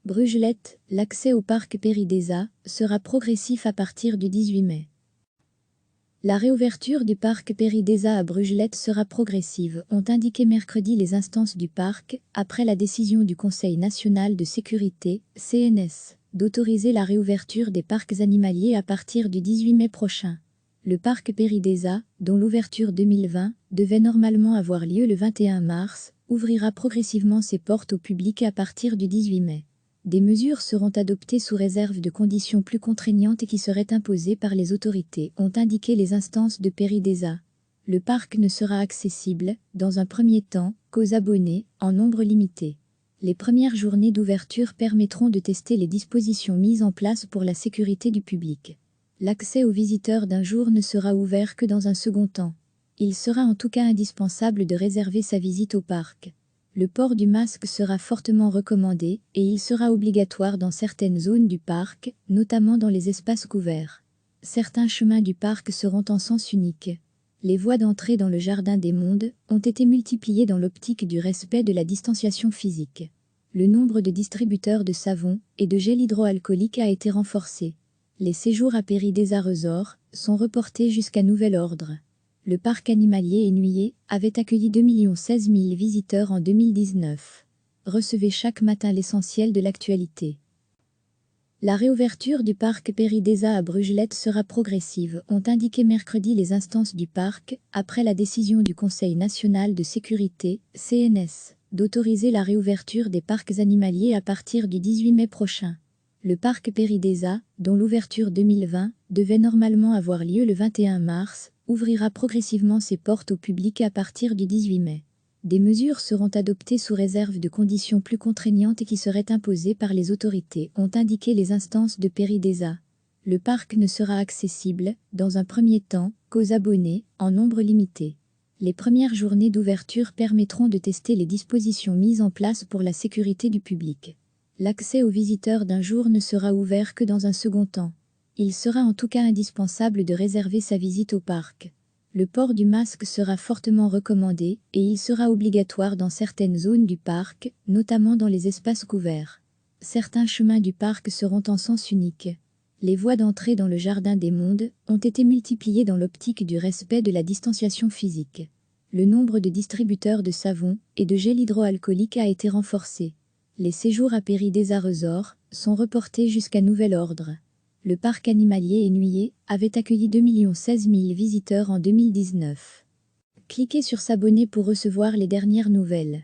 Brugelette, l'accès au parc Péridesa sera progressif à partir du 18 mai. La réouverture du parc Péridesa à Brugelette sera progressive, ont indiqué mercredi les instances du parc, après la décision du Conseil national de sécurité, CNS, d'autoriser la réouverture des parcs animaliers à partir du 18 mai prochain. Le parc Péridesa, dont l'ouverture 2020 devait normalement avoir lieu le 21 mars, ouvrira progressivement ses portes au public à partir du 18 mai. Des mesures seront adoptées sous réserve de conditions plus contraignantes qui seraient imposées par les autorités, ont indiqué les instances de Péridesa. Le parc ne sera accessible, dans un premier temps, qu'aux abonnés, en nombre limité. Les premières journées d'ouverture permettront de tester les dispositions mises en place pour la sécurité du public. L'accès aux visiteurs d'un jour ne sera ouvert que dans un second temps. Il sera en tout cas indispensable de réserver sa visite au parc. Le port du masque sera fortement recommandé et il sera obligatoire dans certaines zones du parc, notamment dans les espaces couverts. Certains chemins du parc seront en sens unique. Les voies d'entrée dans le Jardin des Mondes ont été multipliées dans l'optique du respect de la distanciation physique. Le nombre de distributeurs de savon et de gel hydroalcoolique a été renforcé. Les séjours à Péridesa Resort sont reportés jusqu'à nouvel ordre. Le parc animalier Énuillé avait accueilli 2,16 millions de visiteurs en 2019. Recevez chaque matin l'essentiel de l'actualité. La réouverture du parc Péridesa à Brugelette sera progressive, ont indiqué mercredi les instances du parc, après la décision du Conseil national de sécurité, CNS, d'autoriser la réouverture des parcs animaliers à partir du 18 mai prochain. Le parc Péridesa, dont l'ouverture 2020 devait normalement avoir lieu le 21 mars, ouvrira progressivement ses portes au public à partir du 18 mai. Des mesures seront adoptées sous réserve de conditions plus contraignantes qui seraient imposées par les autorités, ont indiqué les instances de Péridesa. Le parc ne sera accessible, dans un premier temps, qu'aux abonnés, en nombre limité. Les premières journées d'ouverture permettront de tester les dispositions mises en place pour la sécurité du public. L'accès aux visiteurs d'un jour ne sera ouvert que dans un second temps. Il sera en tout cas indispensable de réserver sa visite au parc. Le port du masque sera fortement recommandé et il sera obligatoire dans certaines zones du parc, notamment dans les espaces couverts. Certains chemins du parc seront en sens unique. Les voies d'entrée dans le Jardin des Mondes ont été multipliées dans l'optique du respect de la distanciation physique. Le nombre de distributeurs de savon et de gel hydroalcoolique a été renforcé. Les séjours à Péridesa Resort sont reportés jusqu'à nouvel ordre. Le parc animalier Énuillé avait accueilli 2,16 millions de visiteurs en 2019. Cliquez sur s'abonner pour recevoir les dernières nouvelles.